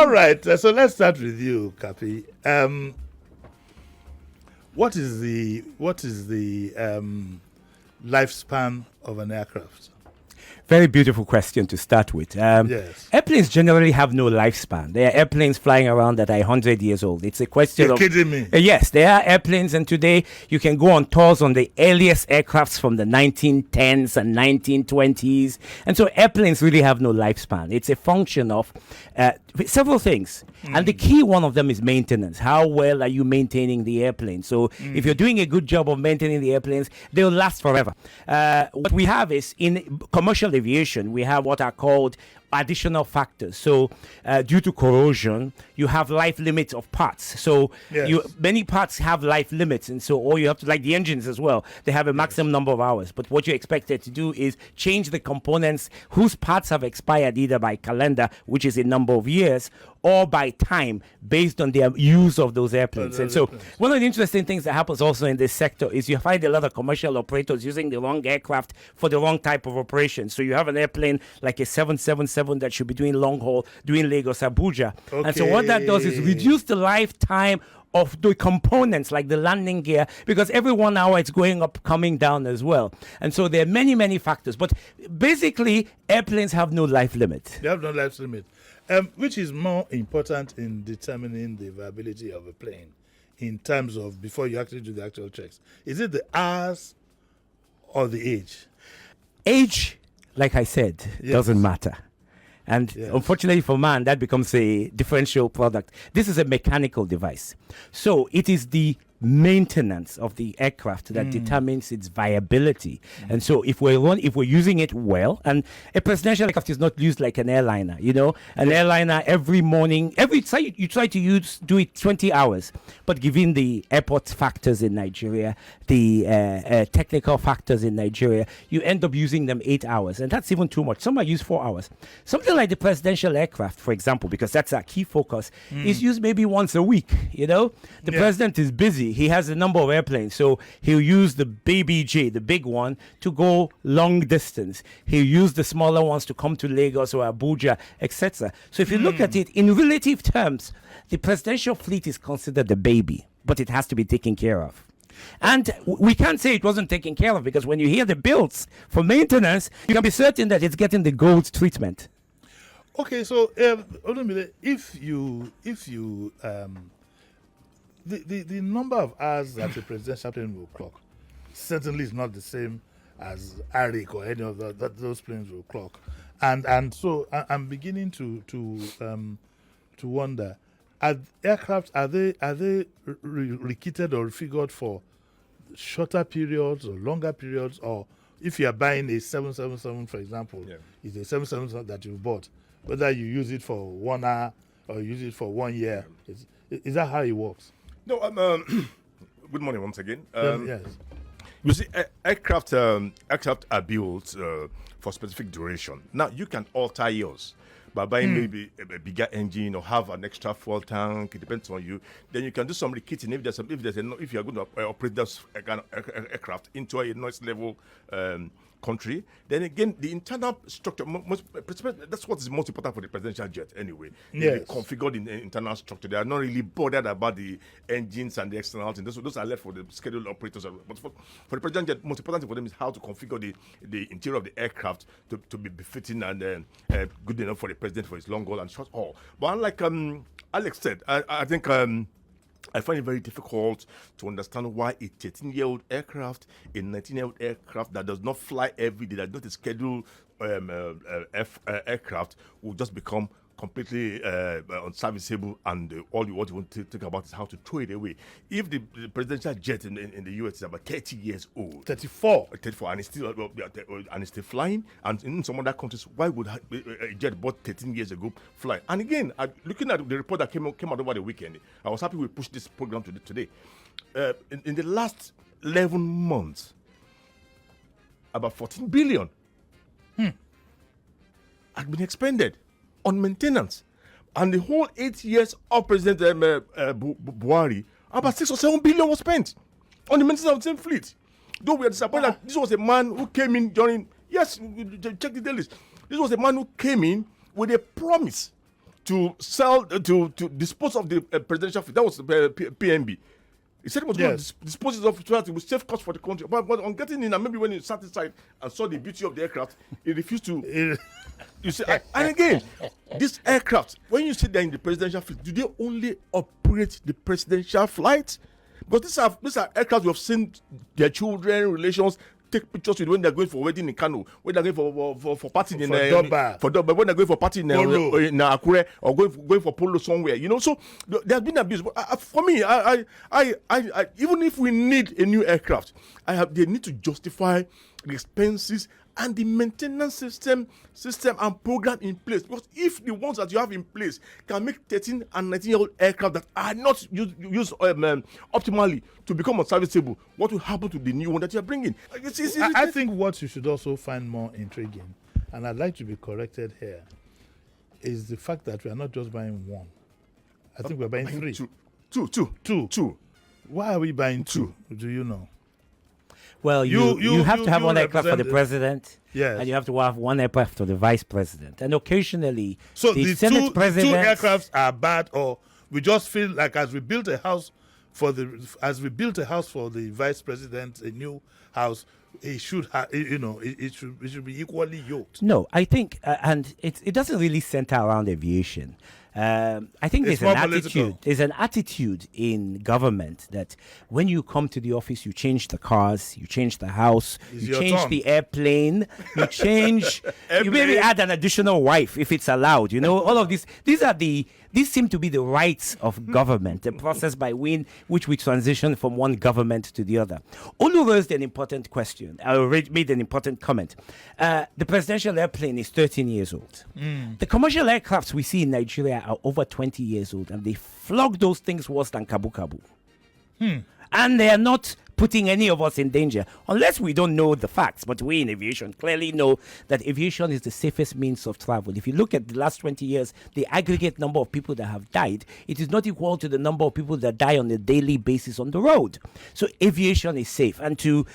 All right. So let's start with you, Kapi. What is the lifespan of an aircraft? Very beautiful question to start with. Yes. Airplanes generally have no lifespan. There are airplanes flying around that are 100 years old. It's a question You're of... kidding me? Yes, there are airplanes, and today you can go on tours on the earliest aircrafts from the 1910s and 1920s. And so airplanes really have no lifespan. It's a function of several things. And the key one of them is maintenance. How well are you maintaining the airplane? So if you're doing a good job of maintaining the airplanes, they'll last forever. What we have is in commercial aviation, we have what are called additional factors. So due to corrosion, you have life limits of parts. So many parts have life limits, and so all you have to, like the engines as well, they have a maximum number of hours. But what you're expected to do is change the components whose parts have expired either by calendar, which is a number of years, or by time based on their use of those airplanes. And so one of the interesting things that happens also in this sector is you find a lot of commercial operators using the wrong aircraft for the wrong type of operation. So you have an airplane like a 777 that should be doing long haul, doing Lagos Abuja. Okay. And so what that does is reduce the lifetime of the components like the landing gear, because every 1 hour it's going up, coming down as well. And so there are many, many factors. But basically, airplanes have no life limit. They have no life limit. Which is more important in determining the viability of a plane in terms of before you actually do the actual checks? Is it the hours or the age? Age, like I said, doesn't matter. And unfortunately for man, that becomes a differential product. This is a mechanical device. So it is the maintenance of the aircraft that determines its viability. And so if we're using it well, and a presidential aircraft is not used like an airliner, an airliner every morning, you try to do it 20 hours, but given the airport factors in Nigeria, the technical factors in Nigeria, you end up using them 8 hours, and that's even too much. Some are used 4 hours. Something like the presidential aircraft, for example, because that's our key focus, is used maybe once a week. The president is busy. He has a number of airplanes, so he'll use the baby J, the big one, to go long distance. He'll use the smaller ones to come to Lagos or Abuja, etc. So if you look at it in relative terms, the presidential fleet is considered the baby, but it has to be taken care of. And we can't say it wasn't taken care of, because when you hear the bills for maintenance, you can be certain that it's getting the gold treatment. Okay, so Olumide, if you the number of hours that a presidential plane will clock certainly is not the same as ARIC or any of those planes will clock, and so I'm beginning to wonder: are aircraft are they rekitted or refigured for shorter periods or longer periods? Or if you are buying a 777, for example, it's a 777 that you bought, whether you use it for 1 hour or use it for 1 year, is that how it works? No, good morning once again. Yes. You see, aircraft are built for specific duration. Now, you can alter yours by buying maybe a bigger engine or have an extra fuel tank. It depends on you. Then you can do some rekitting if you are going to operate this kind of aircraft into a noise level country. Then again, the internal structure, that's what is most important for the presidential jet anyway. They configured in the internal structure. They are not really bothered about the engines and the external things. Those are left for the scheduled operators. But for the president jet, most important thing for them is how to configure the interior of the aircraft to be befitting and good enough for the president for his long haul and short haul. But unlike Alex said, I think I find it very difficult to understand why a 13-year-old aircraft, a 19-year-old aircraft that does not fly every day, that is not a scheduled aircraft, will just become completely unserviceable, and what you want to think about is how to throw it away. If the presidential jet in the US is about 30 years old, 34, and it's still flying, and in some other countries, why would a jet bought 13 years ago fly? And again, looking at the report that came out over the weekend, I was happy we pushed this program today. In the last 11 months, about 14 billion had been expended on maintenance, and the whole 8 years of President Buhari, about 6 or 7 billion was spent on the maintenance of the same fleet. Though we are disappointed that this was a man who came in during, check the dailies. This was a man who came in with a promise to sell to dispose of the presidential fleet. That was the PNB. He said he was going to dispose it of so that it would save cost for the country. But on getting in, and maybe when he sat inside and saw the beauty of the aircraft, he refused to. You see, and again, this aircraft, when you sit there in the presidential fleet, do they only operate the presidential flights? Because these are aircraft we have seen their children, relations take pictures with when they're going for wedding in Kano, when they're going for party in Doba, when they're going for party in Akure, or going for polo somewhere, you know. So there has been abuse. But for me, I even if we need a new aircraft, they need to justify the expenses and the maintenance system and program in place. Because if the ones that you have in place can make 13 and 19-year-old aircraft that are not used optimally to become unserviceable, what will happen to the new one that you are bringing? I think what you should also find more intriguing, and I'd like to be corrected here, is the fact that we are not just buying one. I think we're buying three. Two. Why are we buying two? Do you know? Well, you have to have one aircraft for the president, yes, and you have to have one aircraft for the vice president, and occasionally so the Senate president. Two aircrafts are bad, or we just feel like as we built a house for the vice president, a new house, it should have, it should be equally yoked. No, I think, and it doesn't really center around aviation. I think there's an attitude. There's an attitude in government that when you come to the office, you change the cars, you change the house, you change the airplane, you change. You maybe add an additional wife if it's allowed. You know, all of these. These seem to be the rights of government, the process by which we transition from one government to the other. Olu raised an important question. I already made an important comment. The presidential airplane is 13 years old. The commercial aircrafts we see in Nigeria are over 20 years old, and they flog those things worse than Kabu Kabu. And they are not putting any of us in danger, unless we don't know the facts. But we in aviation clearly know that aviation is the safest means of travel. If you look at the last 20 years, the aggregate number of people that have died, it is not equal to the number of people that die on a daily basis on the road. So aviation is safe. And to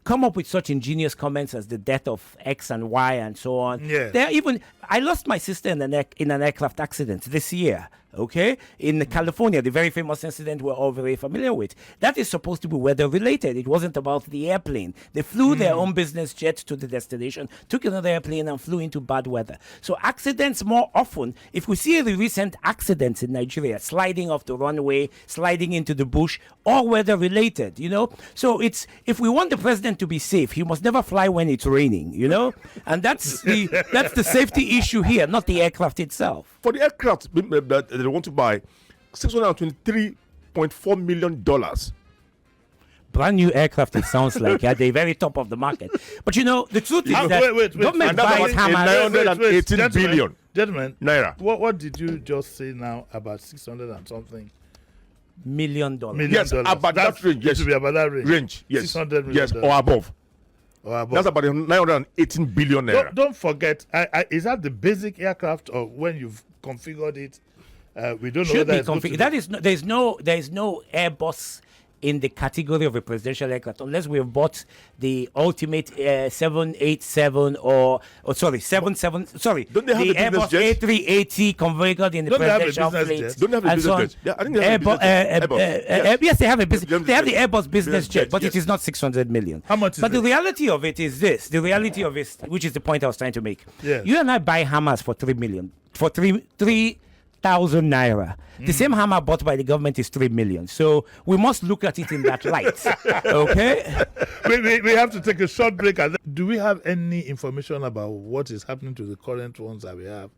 come up with such ingenious comments as the death of X and Y and so on, I lost my sister in an aircraft accident this year. Okay, in California, the very famous incident we're all very familiar with. That is supposed to be weather related. It wasn't about the airplane. They flew their own business jet to the destination, took another airplane and flew into bad weather. So accidents more often, if we see the recent accidents in Nigeria, sliding off the runway, sliding into the bush, all weather related, you know. So if we want the president to be safe, he must never fly when it's raining, you know. And that's the safety issue here, not the aircraft itself. For the aircraft that they want to buy, $623.4 million. Brand new aircraft, it sounds like, at the very top of the market. But you know, the truth is that government buys hammers. 918 billion. Gentlemen, naira. What did you just say now about 600 and something? $million. Yes, about that range. Yes, it should be about that range. Yes, 600 million. yes, or above. That's about 918 billion naira. Don't forget, is that the basic aircraft, or when you've configured it? We don't know whether it's configured. That is there is no Airbus in the category of a presidential aircraft unless we have bought the ultimate 787 or 77. Sorry, don't they have the a business Airbus jet? A380 converted in the presidential fleet. Don't they have a business jet? Yeah, I think they have a business jet. Yes, they have a business. They have the Airbus business jet, but it is not 600 million. How much is it? But the reality of it is this: the reality of it, which is the point I was trying to make. Yes. You and I buy hammers for 3 million, for 3,000 naira. The same hammer bought by the government is 3 million. So we must look at it in that light. Okay? We have to take a short break. Do we have any information about what is happening to the current ones that we have?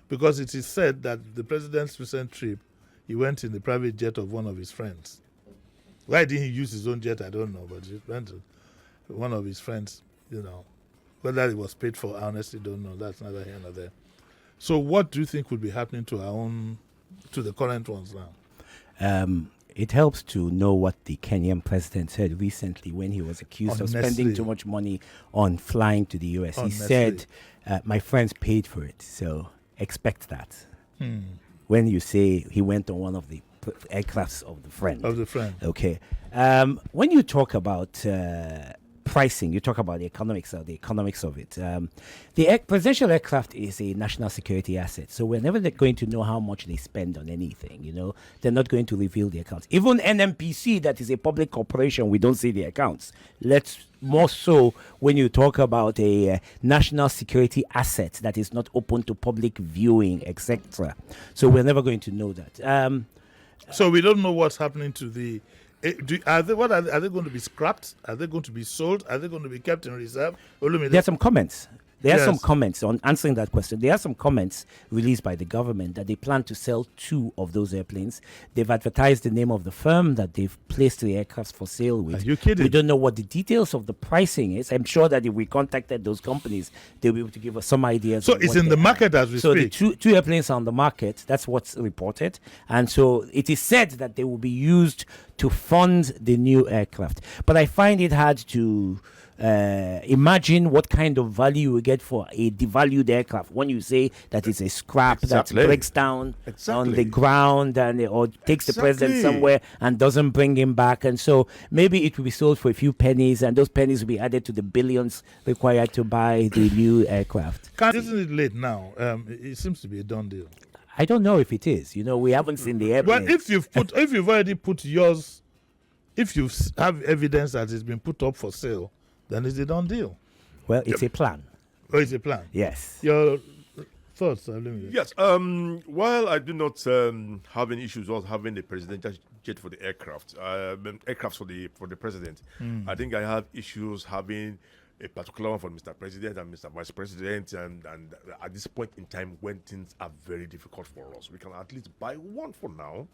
Because it is said that the president's recent trip, he went in the private jet of one of his friends. Why didn't he use his own jet? I don't know. But he went to one of his friends, you know. Whether it was paid for, I honestly don't know. That's neither here nor there. So what do you think would be happening to the current ones now? It helps to know what the Kenyan president said recently when he was accused of spending too much money on flying to the US. He said, my friends paid for it, so expect that. When you say he went on one of the aircrafts of the friend. Of the friend. Okay. When you talk about pricing. You talk about the economics of it. The presidential aircraft is a national security asset, so we're never going to know how much they spend on anything. They're not going to reveal the accounts. Even NMPC, that is a public corporation, we don't see the accounts. Let's more so when you talk about a national security asset that is not open to public viewing, etc. So we're never going to know that. So we don't know what's happening to the. Are they going to be scrapped? Are they going to be sold? Are they going to be kept in reserve? There are some comments. There are Yes. some comments on answering that question. There are some comments released by the government that they plan to sell 2 of those airplanes. They've advertised the name of the firm that they've placed the aircrafts for sale with. Are you kidding? We don't know what the details of the pricing is. I'm sure that if we contacted those companies, they'll be able to give us some ideas. So of it's what in they the are. market as we So speak. the two airplanes are on the market. That's what's reported. And so it is said that they will be used to fund the new aircraft. But I find it hard to imagine what kind of value you get for a devalued aircraft when you say that it's a scrap Exactly. that breaks down on the Exactly. ground or takes the president Exactly. somewhere and doesn't bring him back. And so maybe it will be sold for a few pennies, and those pennies will be added to the billions required to buy the new aircraft. Isn't it late now? It seems to be a done deal. I don't know if it is. We haven't seen the airplane. Well, if you've already put yours, if you have evidence that it's been put up for sale, then it's a done deal. Well, it's a plan. Or it's a plan. Yes. Your thoughts, Olumide? Yes. While I do not have any issues with having a presidential jet for the aircraft, aircraft for the president, I think I have issues having a particular one for Mr. President and Mr. Vice President, and at this point in time when things are very difficult for us, we can at least buy one for now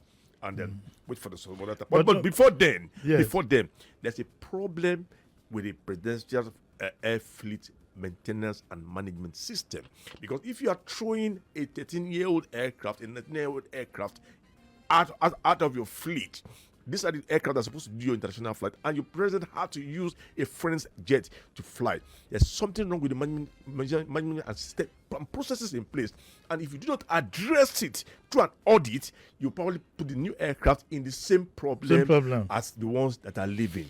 and then wait for the other. But before then, Yes. there's a problem with the presidential air fleet maintenance and management system, because if you are throwing a 13-year-old aircraft, a 19-year-old aircraft out of your fleet, these are the aircraft that are supposed to do your international flight, and your president had to use a friend's jet to fly. There's something wrong with the management and system and processes in place, and if you do not address it through an audit, you probably put the new aircraft in the same problem Same problem. as the ones that are leaving.